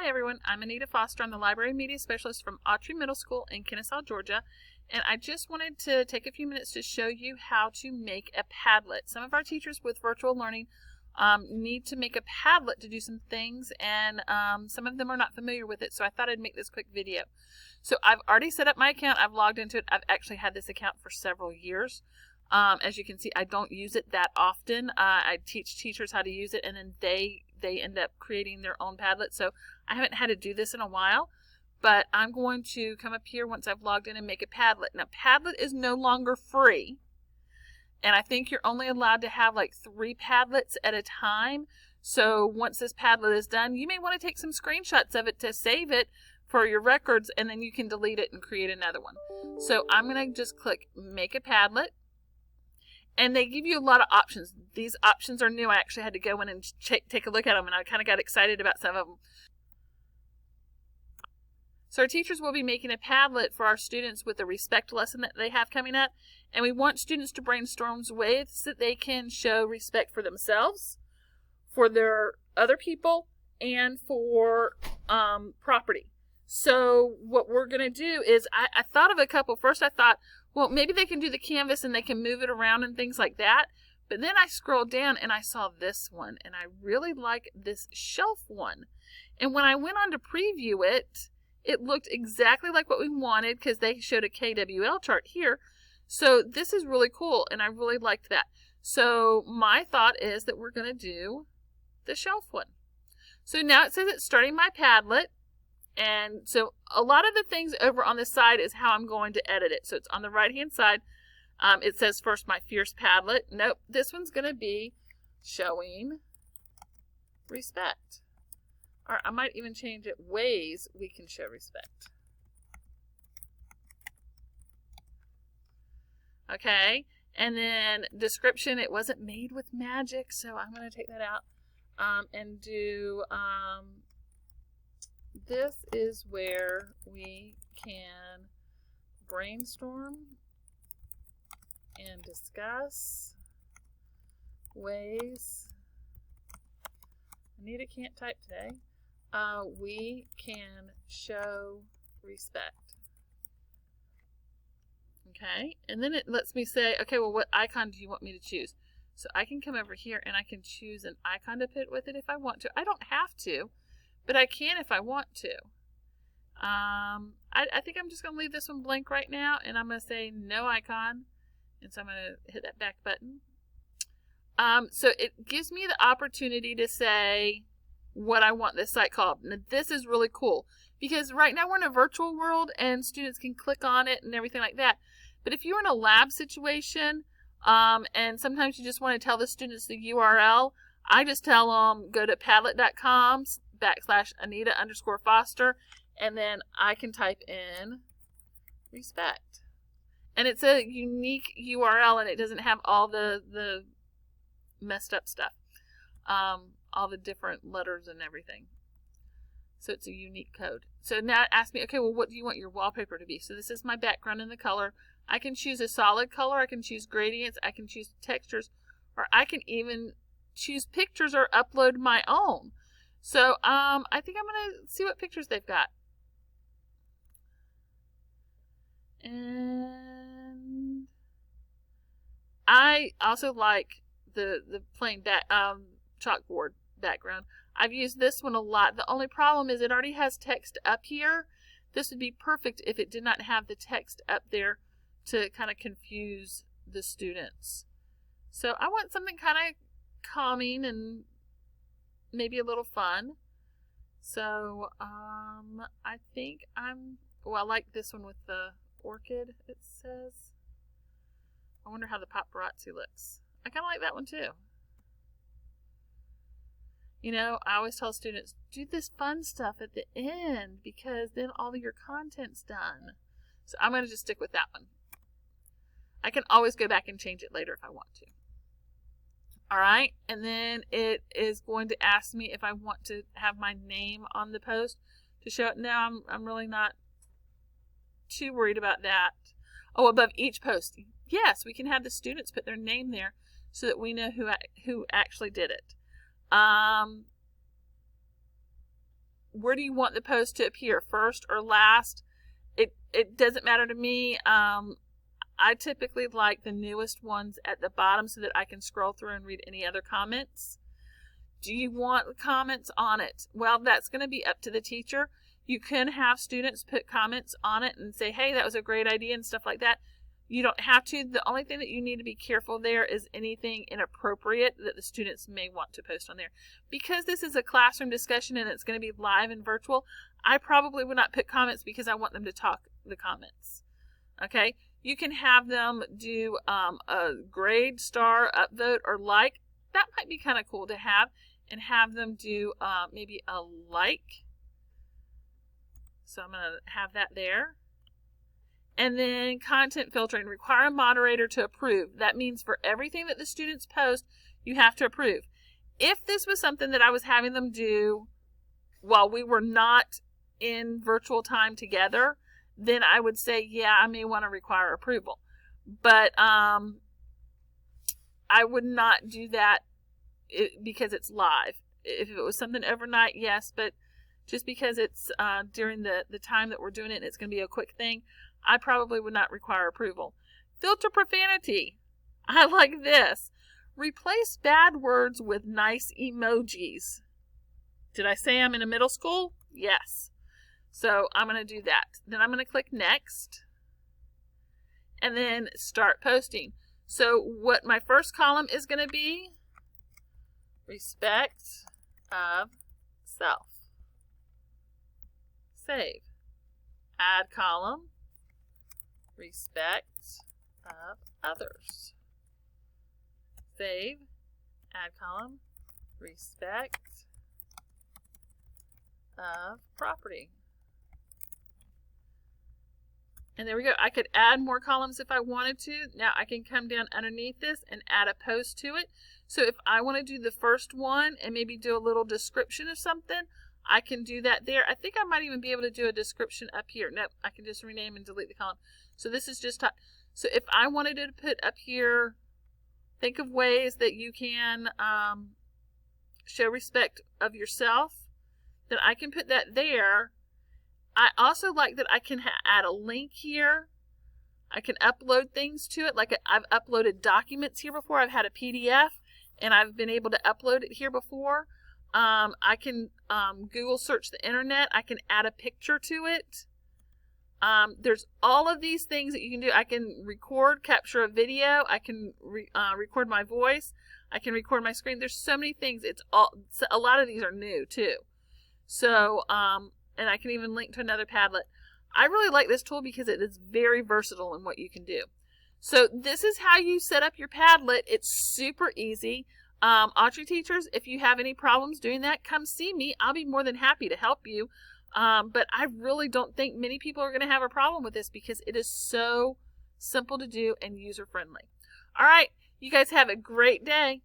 Hi everyone, I'm Anita Foster. I'm the Library Media Specialist from Autry Middle School in Kennesaw, Georgia. And I just wanted to take a few minutes to show you how to make a Padlet. Some of our teachers with virtual learning need to make a Padlet to do some things, and some of them are not familiar with it, so I thought I'd make this quick video. So I've already set up my account. I've logged into it. I've actually had this account for several years. As you can see, I don't use it that often. I teach teachers how to use it, and then they end up creating their own Padlet. So I haven't had to do this in a while, but I'm going to come up here once I've logged in and make a Padlet. Now, Padlet is no longer free, and I think you're only allowed to have like 3 Padlets at a time. So once this Padlet is done, you may want to take some screenshots of it to save it for your records, and then you can delete it and create another one. So I'm going to just click Make a Padlet. And they give you a lot of options. These options are new. I actually had to go in and take a look at them, and I kind of got excited about some of them. So our teachers will be making a Padlet for our students with the respect lesson that they have coming up. And we want students to brainstorm ways that they can show respect for themselves, for their other people, and for property. So what we're going to do is, I thought of a couple. First I thought, well, maybe they can do the canvas and they can move it around and things like that. But then I scrolled down and I saw this one, and I really like this shelf one. And when I went on to preview it, it looked exactly like what we wanted because they showed a KWL chart here. So this is really cool, and I really liked that. So my thought is that we're going to do the shelf one. So now it says it's starting my Padlet. And so a lot of the things over on the side is how I'm going to edit it. So it's on the right hand side. It says first my fierce Padlet. Nope, this one's going to be showing respect. Or I might even change it ways we can show respect. Okay, and then description, it wasn't made with magic, so I'm going to take that out and do... this is where we can brainstorm and discuss ways. Anita can't type today. We can show respect. Okay, and then it lets me say, okay, well, what icon do you want me to choose? So I can come over here and I can choose an icon to put with it if I want to. I don't have to, but I can if I want to. I think I'm just going to leave this one blank right now, and I'm going to say no icon. And so I'm going to hit that back button. So it gives me the opportunity to say what I want this site called. Now, this is really cool because right now we're in a virtual world and students can click on it and everything like that. But if you're in a lab situation, and sometimes you just want to tell the students the URL, I just tell them go to padlet.com/Anita_Foster, and then I can type in respect. And it's a unique URL, and it doesn't have all the messed up stuff, all the different letters and everything. So it's a unique code. So now it asks me, okay, well, what do you want your wallpaper to be? So this is my background and the color. I can choose a solid color, I can choose gradients, I can choose textures, or I can even choose pictures or upload my own. So I think I'm going to see what pictures they've got. And I also like the plain chalkboard background. I've used this one a lot. The only problem is it already has text up here. This would be perfect if it did not have the text up there to kind of confuse the students. So I want something kind of calming and maybe a little fun. So I think I like this one with the orchid, it says. I wonder how the paparazzi looks. I kind of like that one too. You know, I always tell students, do this fun stuff at the end because then all of your content's done. So I'm going to just stick with that one. I can always go back and change it later if I want to. All right, and then it is going to ask me if I want to have my name on the post to show it. Now I'm really not too worried about that. Oh, above each post. Yes, we can have the students put their name there so that we know who actually did it. where do you want the post to appear, first or last? It doesn't matter to me. I typically like the newest ones at the bottom so that I can scroll through and read any other comments. Do you want comments on it? Well, that's going to be up to the teacher. You can have students put comments on it and say, hey, that was a great idea and stuff like that. You don't have to. The only thing that you need to be careful there is anything inappropriate that the students may want to post on there. Because this is a classroom discussion and it's going to be live and virtual, I probably would not put comments because I want them to talk the comments. Okay? You can have them do a grade, star, upvote, or like. That might be kind of cool to have. And have them do maybe a like. So I'm going to have that there. And then content filtering. Require a moderator to approve. That means for everything that the students post, you have to approve. If this was something that I was having them do while we were not in virtual time together, then I would say, yeah, I may want to require approval. But I would not do that because it's live. If it was something overnight, yes, but just because it's during the time that we're doing it and it's going to be a quick thing, I probably would not require approval. Filter profanity. I like this. Replace bad words with nice emojis. Did I say I'm in a middle school? Yes. So I'm going to do that. Then I'm going to click next. And then start posting. So what my first column is going to be, respect of self. Save. Add column. Respect of others. Save. Add column. Respect of property. And there we go. I could add more columns if I wanted to. Now I can come down underneath this and add a post to it. So if I want to do the first one and maybe do a little description of something, I can do that there. I think I might even be able to do a description up here. No, I can just rename and delete the column. So this is just, so if I wanted to put up here, think of ways that you can show respect of yourself, then I can put that there. I also like that I can add a link here. I can upload things to it. Like I've uploaded documents here before. I've had a PDF and I've been able to upload it here before. I can Google search the internet. I can add a picture to it. There's all of these things that you can do. I can record, capture a video. I can record my voice. I can record my screen. There's so many things. A lot of these are new too. So, and I can even link to another Padlet. I really like this tool because it is very versatile in what you can do. So this is how you set up your Padlet. It's super easy. Autry teachers, if you have any problems doing that, come see me. I'll be more than happy to help you. But I really don't think many people are going to have a problem with this because it is so simple to do and user friendly. All right, you guys have a great day.